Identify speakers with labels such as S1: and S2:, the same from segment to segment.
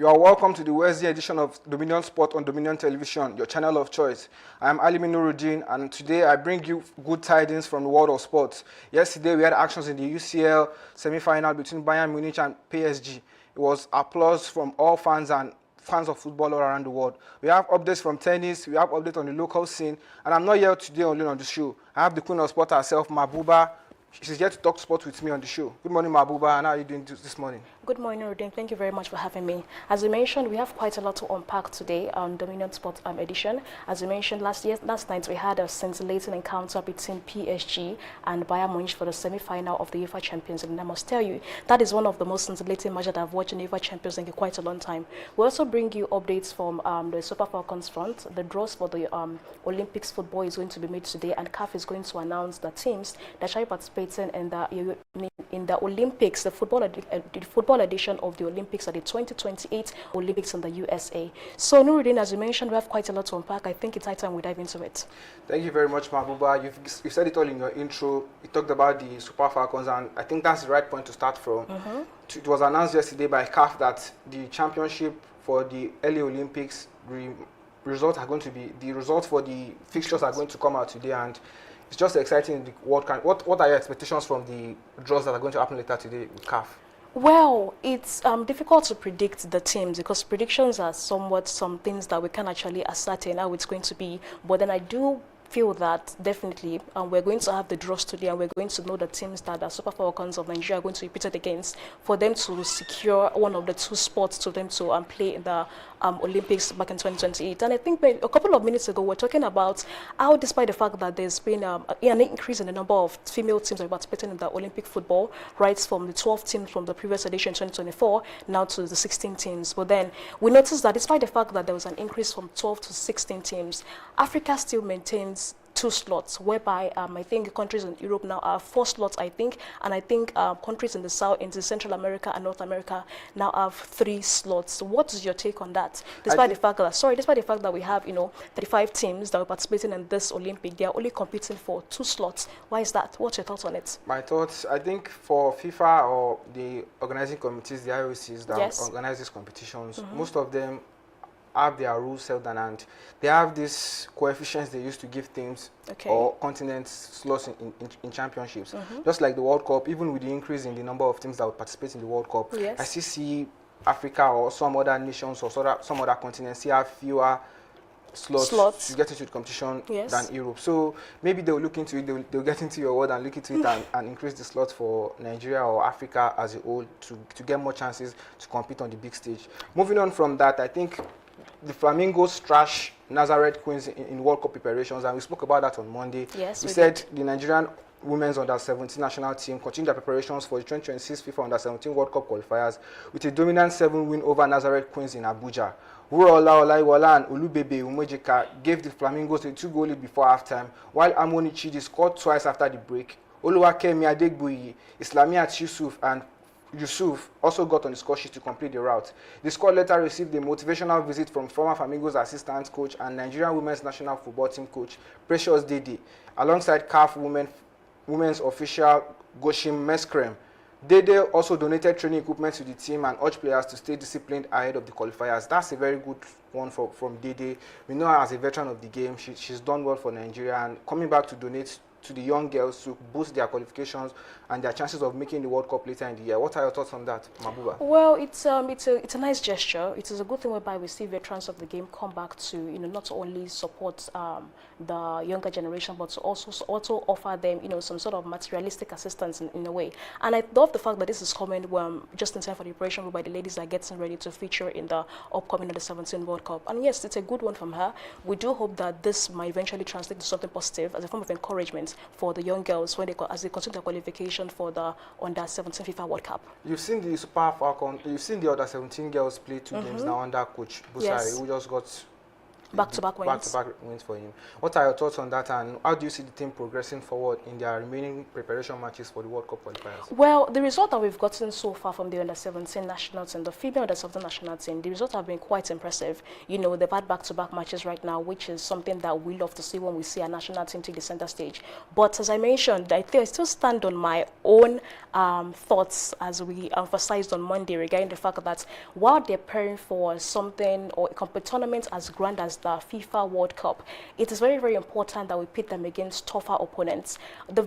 S1: You are welcome to the Wednesday edition of Dominion Sport on Dominion Television, your channel of choice. I am Ali Nuruddin, and today I bring you good tidings from the world of sports. Yesterday we had actions in the UCL semi-final between Bayern Munich and PSG. It was applause from all fans and fans of football all around the world. We have updates from tennis, we have updates on the local scene, and I'm not here today only on the show. I have the queen of sport herself, Mabuba. She's here to talk sports with me on the show. Good morning, Mabuba, and how are you doing this morning?
S2: Good morning, Rodin. Thank you very much for having me. As you mentioned, we have quite a lot to unpack today on Dominion Sport edition. As you mentioned, last night we had a scintillating encounter between PSG and Bayern Munich for the semi-final of the UEFA Champions League. And I must tell you, that is one of the most scintillating matches that I've watched in the UEFA Champions League in quite a long time. We also bring you updates from the Super Falcons front. The draws for the Olympics football is going to be made today, and CAF is going to announce the teams that shall be participating in the Olympics, the football edition of the Olympics at the 2028 Olympics in the USA. So, Nuruddin, as you mentioned, we have quite a lot to unpack. I think it's high time we dive into it.
S1: Thank you very much, Mabuba. You've said it all in your intro. You talked about the Super Falcons, and I think that's the right point to start from. It was announced yesterday by CAF that the championship for the early Olympics, the results for the fixtures are going to come out today, and it's just exciting in the World Cup. What are your expectations from the draws that are going to happen later today with CAF?
S2: Well, it's difficult to predict the teams because predictions are somewhat some things that we can actually ascertain how it's going to be. But then I do feel that definitely we're going to have the draws today, and we're going to know the teams that the Super Falcons of Nigeria are going to be pitted against for them to secure one of the two spots to them to play in the Olympics back in 2028. And I think a couple of minutes ago, we're talking about how, despite the fact that there's been an increase in the number of female teams that are participating in the Olympic football, right, from the 12 teams from the previous edition 2024 now to the 16 teams. But then we noticed that despite the fact that there was an increase from 12 to 16 teams, Africa still maintains 2 slots, whereby I think countries in Europe now have 4 slots, I think, and I think countries in the South, into Central America and North America now have 3 slots. What is your take on that? Despite the fact that we have 35 teams that are participating in this Olympic, they are only competing for 2 slots. Why is that? What's your thoughts on it?
S1: My thoughts, I think for FIFA or the organizing committees, the IOCs that organize these competitions, most of them have their rules set down, and they have these coefficients they used to give teams or continents slots in championships. Just like the World Cup, even with the increase in the number of teams that would participate in the World Cup, I still see Africa or some other nations or some other continents have fewer slots to get into the competition than Europe. So maybe they'll look into it, they'll get into your word and look into it and increase the slots for Nigeria or Africa as a whole to get more chances to compete on the big stage. Moving on from that, I think the Flamingos trash Nazareth Queens in World Cup preparations, and we spoke about that on Monday.
S2: Yes,
S1: we said the Nigerian women's under-17 national team continued their preparations for the 2026 FIFA Under-17 World Cup qualifiers with a dominant 7 win over Nazareth Queens in Abuja. Wurola Olaiwola and Olubebe Umojika gave the Flamingos a 2-goal lead before halftime, while Amoni Chidi scored twice after the break. Oluwakemi Adegbuyi, Islamiat Yusuf also got on the score sheet to complete the route. The squad later received a motivational visit from former Flamingos assistant coach and Nigerian women's national football team coach Precious Dede, alongside CAF women's official Goshim Meskrem. Dede also donated training equipment to the team and urged players to stay disciplined ahead of the qualifiers. That's a very good one from Dede. We know her as a veteran of the game. She's done well for Nigeria, and coming back to donate to the young girls to boost their qualifications and their chances of making the World Cup later in the year. What are your thoughts on that, Mabuba?
S2: Well, it's a nice gesture. It is a good thing whereby we see veterans of the game come back to not only support the younger generation, but to also offer them some sort of materialistic assistance in a way. And I love the fact that this is coming just in time for the preparation whereby the ladies are getting ready to feature in the upcoming Under-17 World Cup. And yes, it's a good one from her. We do hope that this might eventually translate to something positive as a form of encouragement for the young girls as they continue their qualification for the Under-17 FIFA World Cup.
S1: You've seen the Super Falcon, you've seen the Under-17 girls play 2 games now under Coach Busari, who just got
S2: Back-to-back wins.
S1: Back-to-back wins for him. What are your thoughts on that, and how do you see the team progressing forward in their remaining preparation matches for the World Cup qualifiers?
S2: Well, the result that we've gotten so far from the under-17 national team, the female under-17 national team, the results have been quite impressive. You know, they've had back-to-back matches right now, which is something that we love to see when we see a national team take the center stage. But as I mentioned, I still stand on my own thoughts, as we emphasized on Monday, regarding the fact that while they're preparing for something or a tournament as grand as the FIFA World Cup, it is very, very important that we pit them against tougher opponents. The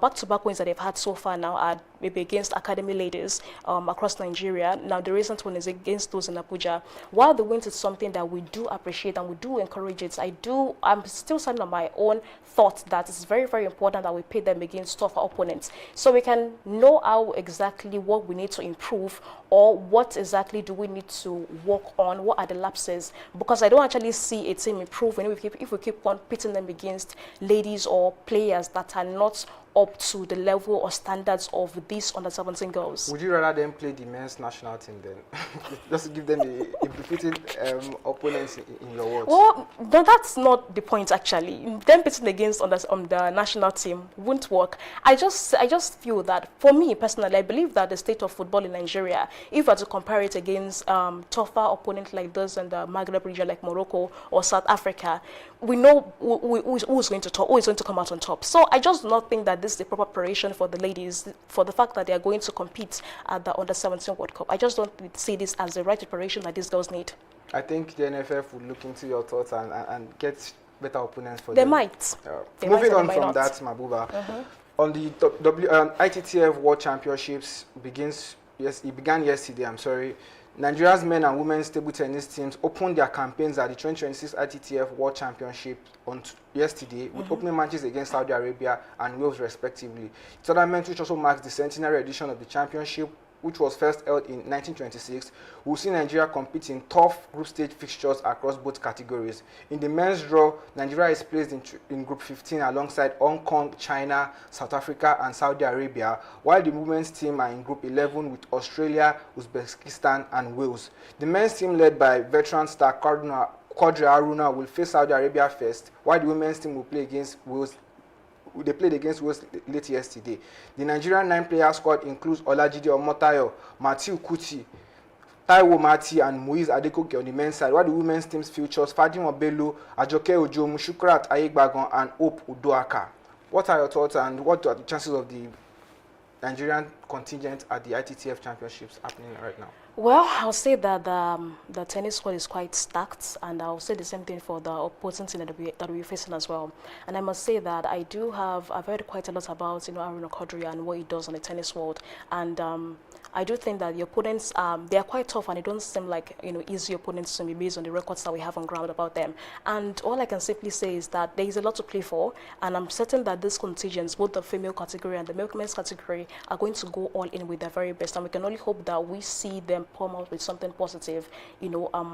S2: back-to-back wins that they've had so far now are maybe against academy ladies across Nigeria. Now, the recent one is against those in Abuja. While the wins is something that we do appreciate and we do encourage it, I'm still standing on my own thought that it's very, very important that we pit them against tougher opponents, so we can know how exactly what we need to improve, or what exactly do we need to work on, what are the lapses, because I don't actually see a team improving if we keep on pitting them against ladies or players that are not up to the level or standards of these under-17 girls.
S1: Would you rather them play the men's national team then? Just to give them a befitting opponents in your words.
S2: Well, that's not the point actually. Them pitting against on the national team won't work. I just feel that, for me personally, I believe that the state of football in Nigeria, if I were to compare it against tougher opponents like those in the Maghreb region like Morocco or South Africa, we know who is going to come out on top. So I just do not think that this is the proper preparation for the ladies, for the fact that they are going to compete at the Under-17 World Cup. I just don't see this as the right preparation that these girls need.
S1: I think the NFF would look into your thoughts and get better opponents for
S2: They
S1: them.
S2: might.
S1: Moving on from that, Mabuba, on the ITTF World Championships it began yesterday. Nigeria's men and women's table tennis teams opened their campaigns at the 2026 ITTF World Championship on yesterday with opening matches against Saudi Arabia and Wales respectively. The tournament, which also marks the centenary edition of the championship, which was first held in 1926, will see Nigeria compete in tough group stage fixtures across both categories. In the men's draw, Nigeria is placed in Group 15 alongside Hong Kong, China, South Africa and Saudi Arabia, while the women's team are in Group 11 with Australia, Uzbekistan and Wales. The men's team, led by veteran star Quadri Haruna, will face Saudi Arabia first, while the women's team will play against Wales. They played against Wales late yesterday. The Nigerian 9-player squad includes Olajide Omotayo, Matthew Kuti, Taiwo Mati and Moise Adekoke on the men's side, while the women's team's features Fadima Bello, Ajoke Ojo, Mushukrat Ayegbagon and Hope Udoaka. What are your thoughts, and what are the chances of the Nigerian contingent at the ITTF Championships happening right now?
S2: Well, I'll say that the tennis squad is quite stacked, and I'll say the same thing for the opposing team that we're facing as well. And I must say that I've heard quite a lot about Aaron Okodri and what he does on the tennis world, and I do think that the opponents, they are quite tough, and they don't seem like easy opponents to me based on the records that we have on ground about them. And all I can simply say is that there is a lot to play for, and I'm certain that these contingents, both the female category and the men's category, are going to go all in with their very best, and we can only hope that we see them come out with something positive,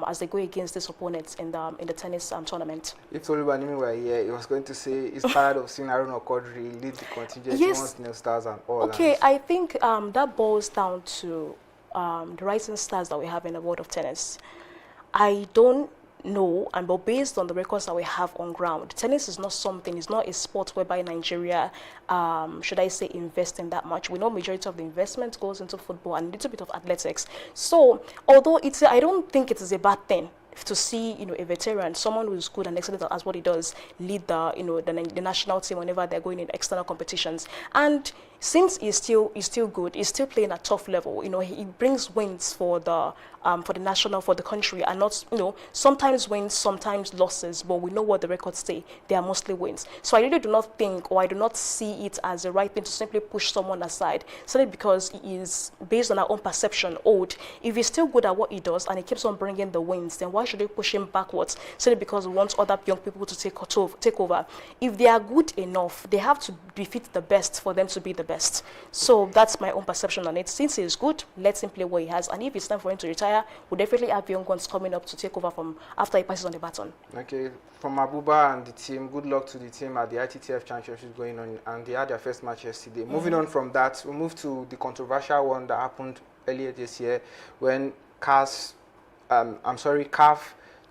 S2: as they go against these opponents in the tennis tournament.
S1: If Tolubanimi were here, he was going to say he's tired of seeing Aaron Okodri lead the contingent.
S2: Yes.
S1: He wants Neil Stars and all.
S2: Okay, I think that boils down to the rising stars that we have in the world of tennis. I don't know, but based on the records that we have on ground, tennis is not a sport whereby Nigeria, should I say, invest in that much. We know majority of the investment goes into football and a little bit of athletics. So, although I don't think it is a bad thing to see a veteran, someone who is good and excellent as what he does, lead the national team whenever they're going in external competitions. And since he's still good, he's still playing at tough level. He brings wins for the national, for the country, and not sometimes wins, sometimes losses. But we know what the records say; they are mostly wins. So I really do not think, or I do not see it as the right thing to simply push someone aside simply because he is, based on our own perception, old. If he's still good at what he does and he keeps on bringing the wins, then why should we push him backwards simply because we want other young people to take over? If they are good enough, they have to defeat the best for them to be the best. So that's my own perception on it. Since he is good, let him play what he has, and if it's time for him to retire, we'll definitely have young ones coming up to take over from after he passes on the baton. Okay,
S1: from Abuba and the team, good luck to the team at the ITTF Championship going on, and they had their first match yesterday. Moving on from that, we move to the controversial one that happened earlier this year when CAF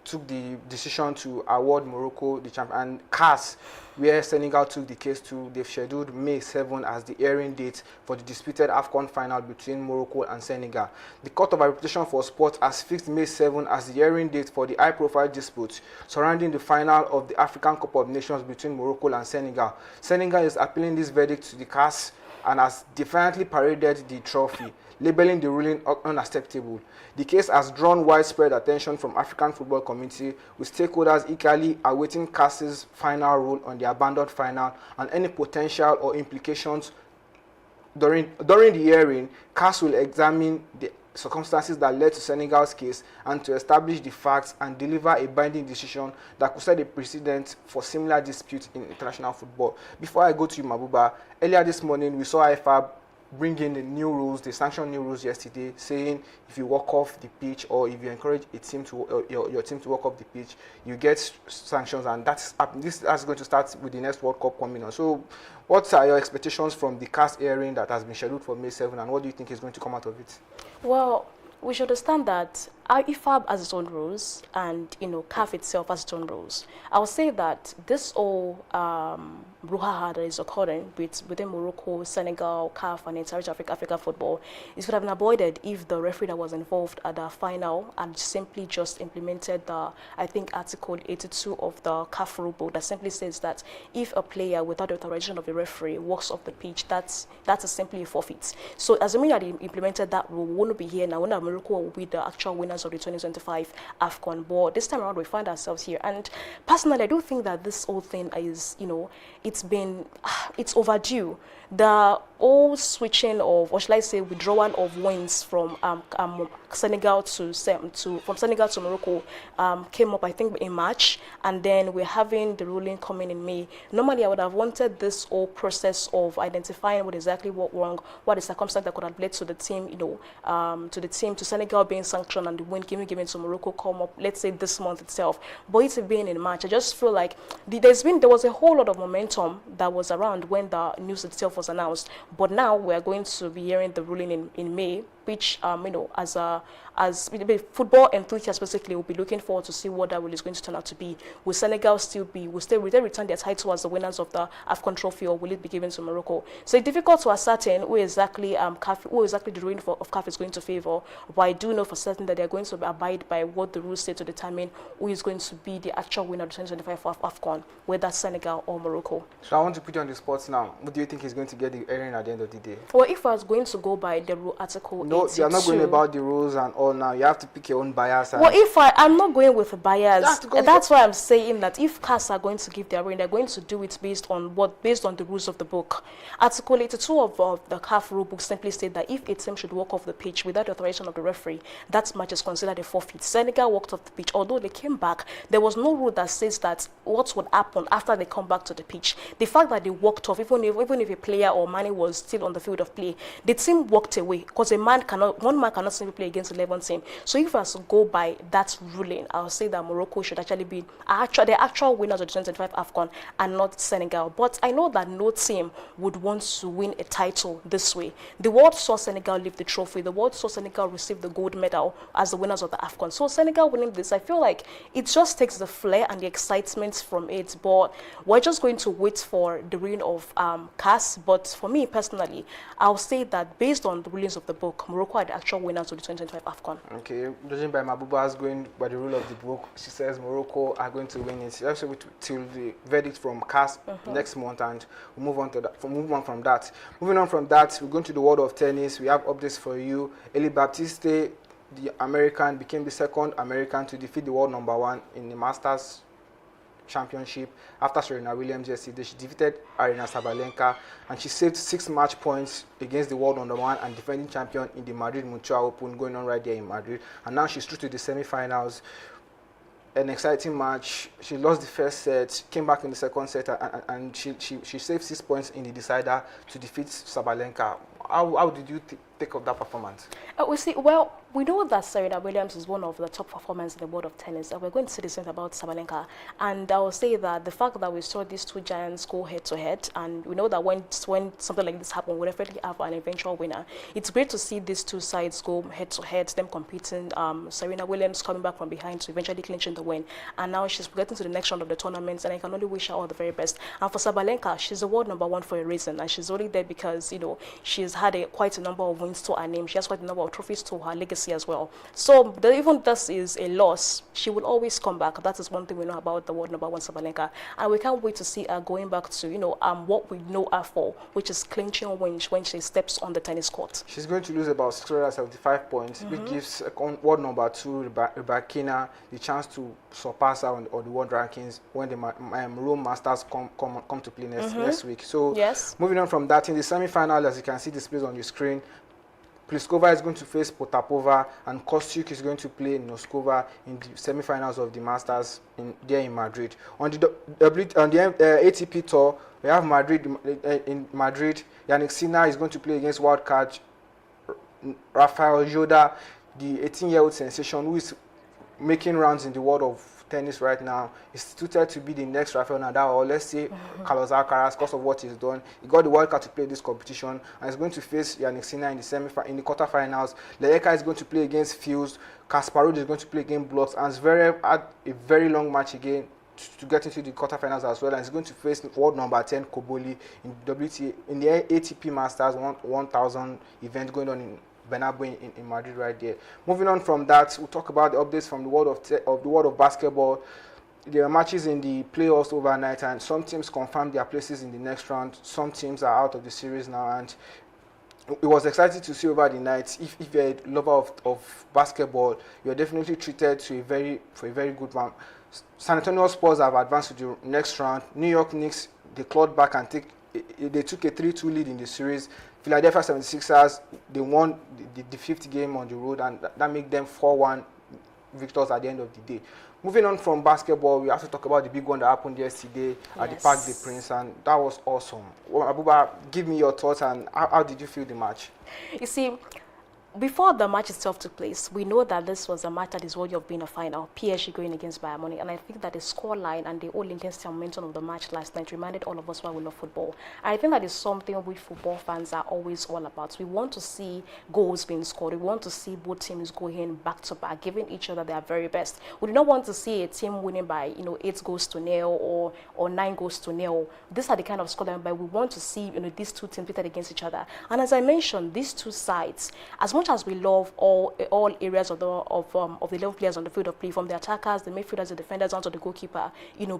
S1: took the decision to award Morocco the champion, and CAS, where Senegal took the case to, they've scheduled May 7 as the airing date for the disputed AFCON final between Morocco and Senegal. The Court of Arbitration for Sport has fixed May 7 as the airing date for the high-profile dispute surrounding the final of the African Cup of Nations between Morocco and Senegal. Senegal is appealing this verdict to the CAS and has defiantly paraded the trophy, labeling the ruling unacceptable. The case has drawn widespread attention from African football community, with stakeholders eagerly awaiting CAS's final rule on the abandoned final and any potential or implications. During the hearing, CAS will examine the circumstances that led to Senegal's case and to establish the facts and deliver a binding decision that could set a precedent for similar disputes in international football. Before I go to you, Mabuba, earlier this morning we saw IFAB bring in the new rules, they sanctioned new rules yesterday, saying if you walk off the pitch or if you encourage a team to your team to walk off the pitch, you get sanctions, and that's going to start with the next World Cup coming on. So, what are your expectations from the CAS hearing that has been scheduled for May 7, and what do you think is going to come out of it?
S2: Well, we should understand that IFAB has its own rules, and CAF itself has its own rules. I would say that this whole brouhaha that is occurring within Morocco, Senegal, CAF, and entire Africa football, it could have been avoided if the referee that was involved at the final had simply just implemented the, I think, Article 82 of the CAF rulebook that simply says that if a player without the authorization of the referee walks off the pitch, that's simply a forfeit. So, assuming that he implemented that rule, we won't be here now. Morocco will be the actual winners of the 2025 AFCON. But this time around, we find ourselves here. And personally, I do think that this whole thing is, it's overdue. The whole switching of, or shall I say, withdrawal of wins from Senegal from Senegal to Morocco came up, I think, in March, and then we're having the ruling coming in May. Normally, I would have wanted this whole process of identifying what exactly went wrong, what the circumstance that could have led to the team, to Senegal being sanctioned and the win given to Morocco come up, let's say this month itself. But it's been in March. I just feel like there was a whole lot of momentum that was around when the news itself was announced. But now we're going to be hearing the ruling in May, which as football enthusiasts basically will be looking forward to see what that rule is going to turn out to be. Will Senegal will they return their title as the winners of the AFCON trophy, or will it be given to Morocco? So it's difficult to ascertain who exactly the ruling of CAF is going to favor. But I do know for certain that they're going to abide by what the rules say to determine who is going to be the actual winner of the 2025 AFCON, whether Senegal or Morocco.
S1: So I want to put you on the spot now. What do you think is going to get the airing at the end of the day?
S2: Well, if I was going to go by the rule article,
S1: no, you're not going about the rules and all now. You have to pick your own bias.
S2: Well, if I'm not going with a bias, that's why I'm saying that if CAS are going to give their ruling, they're going to do it based on the rules of the book. Article 82 of the CAF rule book simply said that if a team should walk off the pitch without the authorization of the referee, that match is considered a forfeit. Senegal walked off the pitch, although they came back. There was no rule that says that what would happen after they come back to the pitch. The fact that they walked off, even if a player or money was still on the field of play, the team walked away, because one man cannot simply play against 11 team. So if I was to go by that ruling, I'll say that Morocco should actually be the actual winners of the 2025 AFCON and not Senegal. But I know that no team would want to win a title this way. The world saw Senegal lift the trophy. The world saw Senegal receive the gold medal as the winners of the AFCON. So Senegal winning this, I feel like it just takes the flair and the excitement from it. But we're just going to wait for the ruling of CAS. But for me personally, I'll say that based on the rulings of the book, Morocco are the actual winners of the 2025 AFCON. Okay,
S1: judging by Mabuba's going by the rule of the book, she says Morocco are going to win it. She has to wait till the verdict from CAS next month, and we'll move on from that. Moving on from that, we're going to the world of tennis. We have updates for you. Eli Baptiste, the American, became the second American to defeat the world #1 in the Masters Championship after Serena Williams yesterday. She defeated Aryna Sabalenka, and she saved 6 match points against the world #1 and defending champion in the Madrid Mutua Open going on right there in Madrid. And now she's through to the semi-finals. An exciting match. She lost the first set, came back in the second set, and she saved 6 points in the decider to defeat Sabalenka. How did you take up that performance?
S2: We see, well, We know that Serena Williams is one of the top performers in the world of tennis, and we're going to see the same about Sabalenka. And I will say that the fact that we saw these two giants go head to head, and we know that when something like this happens, we'll definitely have an eventual winner. It's great to see these two sides go head to head, them competing. Serena Williams coming back from behind to eventually clinching the win, and now she's getting to the next round of the tournament, and I can only wish her all the very best. And for Sabalenka, she's the world #1 for a reason, and she's only there because she's had quite a number of wins to her name. She has quite a number of trophies to her legacy as well. So even this is a loss, she will always come back. That is one thing we know about the world #1 Sabalenka, and we can't wait to see her going back to what we know her for, which is clinching wins when she steps on the tennis court.
S1: She's going to lose about 675 points, which gives world #2 Rybakina the chance to surpass her on the world rankings when the Rome Masters come to play next week. So
S2: yes. Moving
S1: on from that, in the semi-final, as you can see displayed on your screen, Pliskova is going to face Potapova, and Kostyuk is going to play Noskova in the semi-finals of the Masters there in Madrid. On the ATP Tour, we have in Madrid. Jannik Sinner is going to play against wildcard Rafael Joda, the 18-year-old sensation who is making rounds in the world of tennis right now. Is tutored to be the next Rafael Nadal, or let's say Carlos Alcaraz, because of what he's done. He got the wildcard to play this competition, and he's going to face Jannik Sinner in the quarterfinals. Leyeka is going to play against Fields. Kasparov is going to play against Blocks, and Zverev had a very long match again to get into the quarterfinals as well, and he's going to face world #10 Koboli in the ATP Masters 1000 event going on in Bernabeu in Madrid right there. Moving on from that, we'll talk about the updates from the world of basketball. There are matches in the playoffs overnight, and some teams confirmed their places in the next round. Some teams are out of the series now, and it was exciting to see over the night. If you're a lover of basketball, you're definitely treated to for a very good one. San Antonio Spurs have advanced to the next round. New York Knicks, they clawed back and they took a 3-2 lead in the series. Philadelphia 76ers, they won the fifth game on the road, and that made them 4-1 victors at the end of the day. Moving on from basketball, we have to talk about the big one that happened yesterday at the Parc des Princes, and that was awesome. Well, Abuba, give me your thoughts, and how did you feel the match?
S2: You see, before the match itself took place, we know that this was a match that is worthy of being a final. PSG going against Bayern Munich, and I think that the scoreline and the whole intensity and momentum of the match last night reminded all of us why we love football. And I think that is something we football fans are always all about. We want to see goals being scored. We want to see both teams going back to back, giving each other their very best. We do not want to see a team winning by 8 goals to 0 or 9 goals to 0. These are the kind of scoreline, but we want to see these two teams pitted against each other. And as I mentioned, these two sides, as much as we love all areas of the 11 players on the field of play, from the attackers, the midfielders, the defenders, down to the goalkeeper,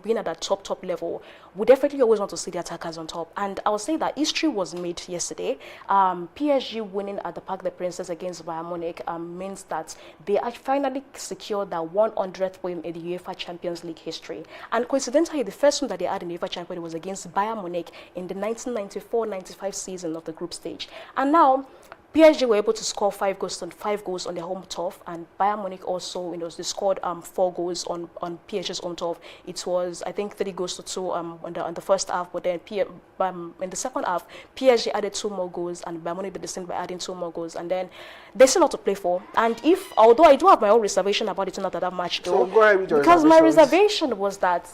S2: being at that top level, we definitely always want to see the attackers on top. And I would say that history was made yesterday. PSG winning at the Parc des Princes against Bayern Munich means that they finally secured their 100th win in the UEFA Champions League history. And coincidentally, the first win that they had in the UEFA Champions League was against Bayern Munich in the 1994-95 season of the group stage. And now PSG were able to score 5 goals on their home turf, and Bayern Munich also, they scored 4 goals on PSG's home turf. It was, I think, 3 goals to 2 on the first half, but then in the second half, PSG added 2 more goals, and Bayern Munich did the same by adding 2 more goals, and then there's still a lot to play for. And although I do have my own reservation about it, not that match though,
S1: so go ahead with your
S2: because my reservation was that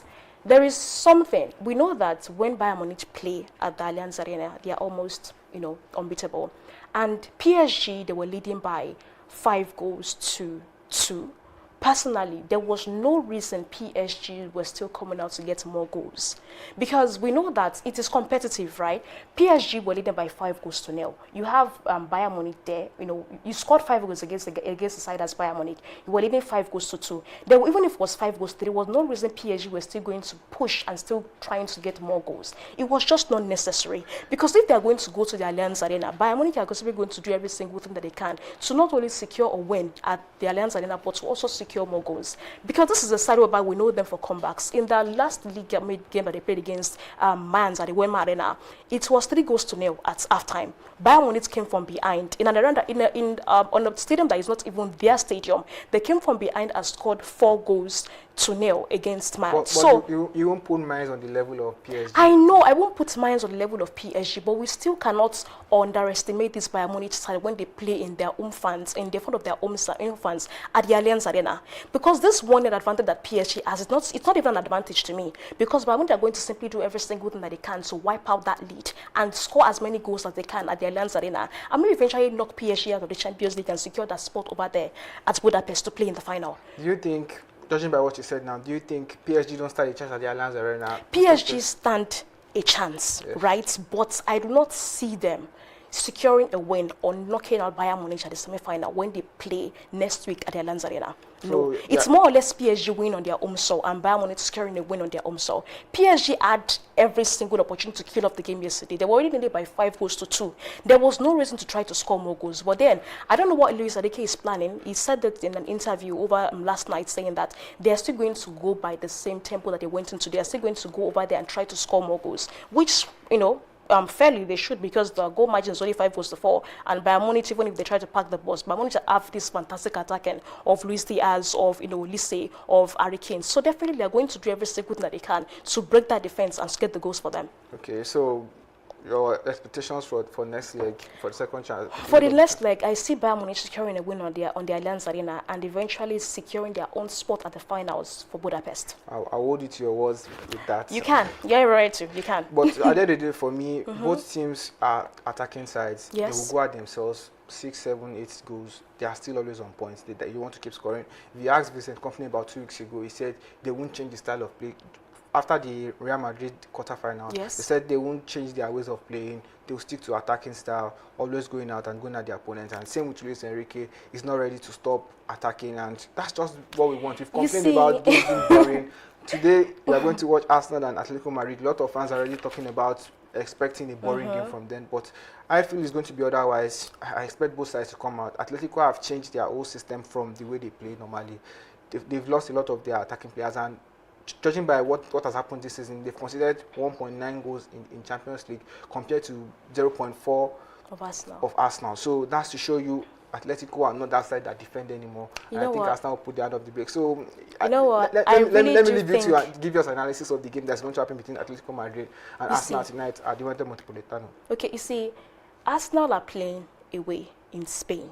S2: there is something. We know that when Bayern Munich play at the Allianz Arena, they are almost, unbeatable. And PSG, they were leading by 5 goals to 2. Personally, there was no reason PSG was still coming out to get more goals, because we know that it is competitive, right? PSG were leading by 5 goals to 0. You have Bayern Munich there. You scored 5 goals against the side as Bayern Munich. You were leading 5 goals to 2. Even if it was 5 goals, there was no reason PSG was still going to push and still trying to get more goals. It was just not necessary, because if they are going to go to the Allianz Arena, Bayern Munich are going to do every single thing that they can to not only secure a win at the Allianz Arena, but to also secure more goals, because this is a side whereby we know them for comebacks. In the last league game that they played against Mainz at the Wembley Arena, it was 3 goals to 0 at halftime. Bayern Munich came from behind in on a stadium that is not even their stadium. They came from behind and scored 4 goals 2-0 against Man.
S1: But
S2: So
S1: you won't put minds on the level of PSG.
S2: I know I won't put minds on the level of PSG, but we still cannot underestimate this Bayern Munich side when they play in their own fans, in the front of their own fans at the Allianz Arena. Because this one advantage that PSG has, it's not even an advantage to me. Because Bayern Munich are going to simply do every single thing that they can to wipe out that lead and score as many goals as they can at the Allianz Arena, and maybe eventually knock PSG out of the Champions League and secure that spot over there at Budapest to play in the final.
S1: Do you think, judging by what you said now, do you think PSG don't stand a chance at the Allianz Arena?
S2: PSG stand a chance,
S1: yes,
S2: right? But I do not see them securing a win or knocking out Bayern Munich at the semi-final when they play next week at the Allianz Arena. No,
S1: So,
S2: it's more or less PSG win on their own soil and Bayern Munich securing a win on their own soil. PSG had every single opportunity to kill off the game yesterday. They were already needed by 5-2. There was no reason to try to score more goals. But then, I don't know what Luis Enrique is planning. He said that in an interview over last night, saying that they are still going to go by the same tempo that they went into. They are still going to go over there and try to score more goals, which, fairly they should, because the goal margin is only 5-4, and Bayern Munich, even if they try to pack the bus, Bayern Munich have this fantastic attacking of Luis Diaz, of Lise, of Harry Kane. So definitely they are going to do every single thing that they can to break that defense and get the goals for them.
S1: Okay, so your expectations for next leg, for the second chance?
S2: For the next leg, I see Bayern Munich securing a win on the Allianz Arena and eventually securing their own spot at the finals for Budapest.
S1: I'll hold you to your words with that.
S2: You can. You're right to. You can.
S1: But at the end of the day, for me, both teams are attacking sides.
S2: Yes.
S1: They will go at themselves 6, 7, 8 goals. They are still always on points. You want to keep scoring. If you asked Vincent Kompany about 2 weeks ago, he said they won't change the style of play. After the Real Madrid quarterfinal,
S2: Yes,
S1: they said they won't change their ways of playing. They'll stick to attacking style, always going out and going at their opponents. And same with Luis Enrique, he's not ready to stop attacking, and that's just what we want. We've complained about games being boring. Today, we are going to watch Arsenal and Atletico Madrid. A lot of fans are already talking about expecting a boring game from them, but I feel it's going to be otherwise. I expect both sides to come out. Atletico have changed their whole system from the way they play normally. They've lost a lot of their attacking players, and judging by what has happened this season, they've conceded 1.9 goals in Champions League compared to 0.4 of Arsenal. So that's to show you Atletico are not that side that defend anymore. And I think Arsenal will put the hand of the break. So
S2: you know what?
S1: Let me leave you to give us analysis of the game that's going to happen between Atletico Madrid and Arsenal tonight at the Wanda Metropolitano.
S2: Okay, you see, Arsenal are playing away in Spain.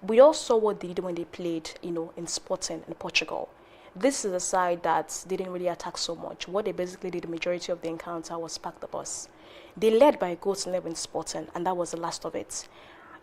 S2: We all saw what they did when they played, in Sporting in Portugal. This is a side that didn't really attack so much. What they basically did, the majority of the encounter, was pack the bus. They led by a goal to 11 Sporting, and that was the last of it.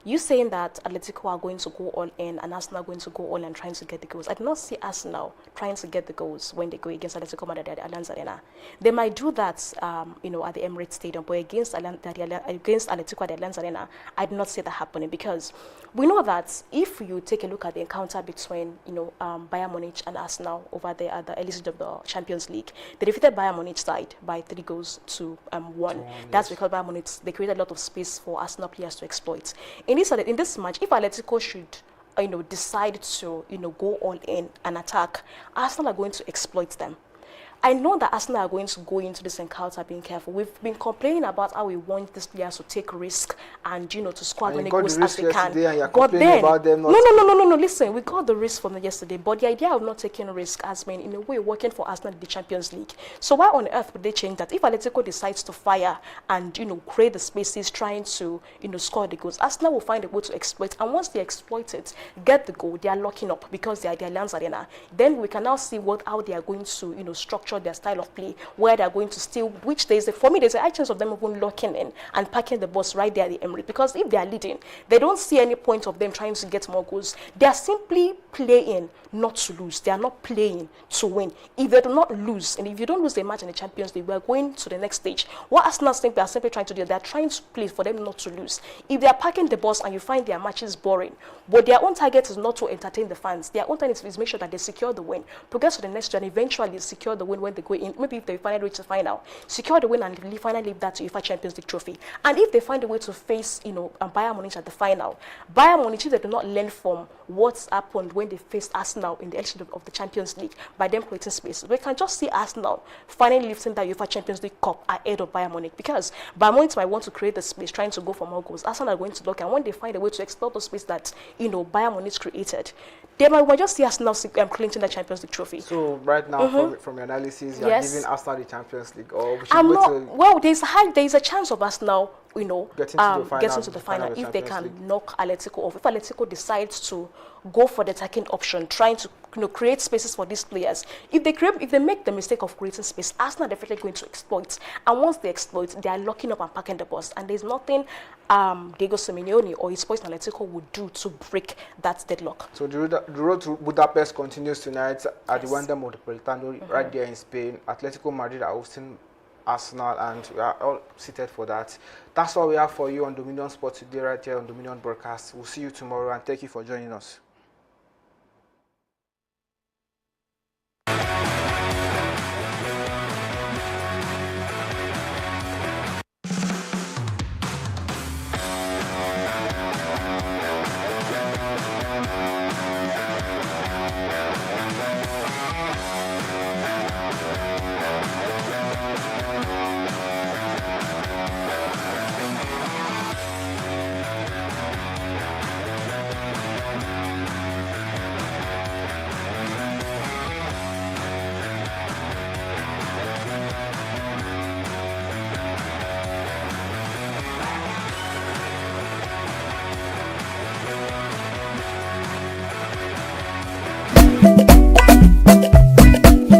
S2: You saying that Atletico are going to go all in and Arsenal are going to go all in and trying to get the goals. I do not see Arsenal trying to get the goals when they go against Atletico Madrid at the Allianz Arena. They might do that, at the Emirates Stadium, but against Atletico at the Allianz Arena, I do not see that happening, because we know that if you take a look at the encounter between, Bayern Munich and Arsenal over there at the early stage of the Champions League, they defeated Bayern Munich side by 3-1. That's because Bayern Munich, they created a lot of space for Arsenal players to exploit. In this match, if Atletico should decide to go all in and attack, Arsenal are going to exploit them. I know that Arsenal are going to go into this encounter being careful. We've been complaining about how we want these players to take risk and to score as many goals as they can.
S1: But then, about them not
S2: no. Listen, we got the risk from them yesterday, but the idea of not taking risk has been in a way working for Arsenal in the Champions League. So why on earth would they change that? If Atletico decides to fire and create the spaces, trying to score the goals, Arsenal will find a way to exploit. And once they exploit it, get the goal, they are locking up because they are the Allianz Arena. Then we can now see how they are going to structure their style of play, where they're going to steal, which there's a high chance of them even locking in and parking the bus right there at the Emirates, because if they are leading, they don't see any point of them trying to get more goals. They are simply playing not to lose. They are not playing to win. If they do not lose, and if you don't lose the match in the Champions League, we are going to the next stage. What Arsenal are simply trying to do, they are trying to play for them not to lose. If they are parking the bus and you find their matches boring, but their own target is not to entertain the fans, their own target is make sure that they secure the win, progress to the next round, and eventually secure the win happen when they go in, maybe if they finally reach the final, secure the win and finally leave that to UEFA Champions League trophy. And if they find a way to face, Bayern Munich at the final, Bayern Munich, if they do not learn from what's happened when they faced Arsenal in the election of the Champions League by them creating space, we can just see Arsenal finally lifting that UEFA Champions League cup ahead of Bayern Munich, because Bayern Munich might want to create the space, trying to go for more goals. Arsenal are going to look, and when they find a way to exploit the space that Bayern Munich created, they might just see Arsenal clinching the Champions League trophy.
S1: So right now, from your analysis, you're giving Arsenal the Champions League, or we should
S2: well, there's a chance of Arsenal, getting to the final if they can knock Atletico off. If Atletico decides to go for the attacking option, trying to create spaces for these players, if they make the mistake of creating space, Arsenal are definitely going to exploit. And once they exploit, they are locking up and packing the bus. And there's nothing Diego Simeone or his boys in Atletico would do to break that deadlock.
S1: So the road to Budapest continues tonight at the Wanda Metropolitano, right there in Spain. Atletico Madrid are hosting Arsenal, and we are all seated for that. That's all we have for you on Dominion Sport today, right here on Dominion Broadcast. We'll see you tomorrow, and thank you for joining us.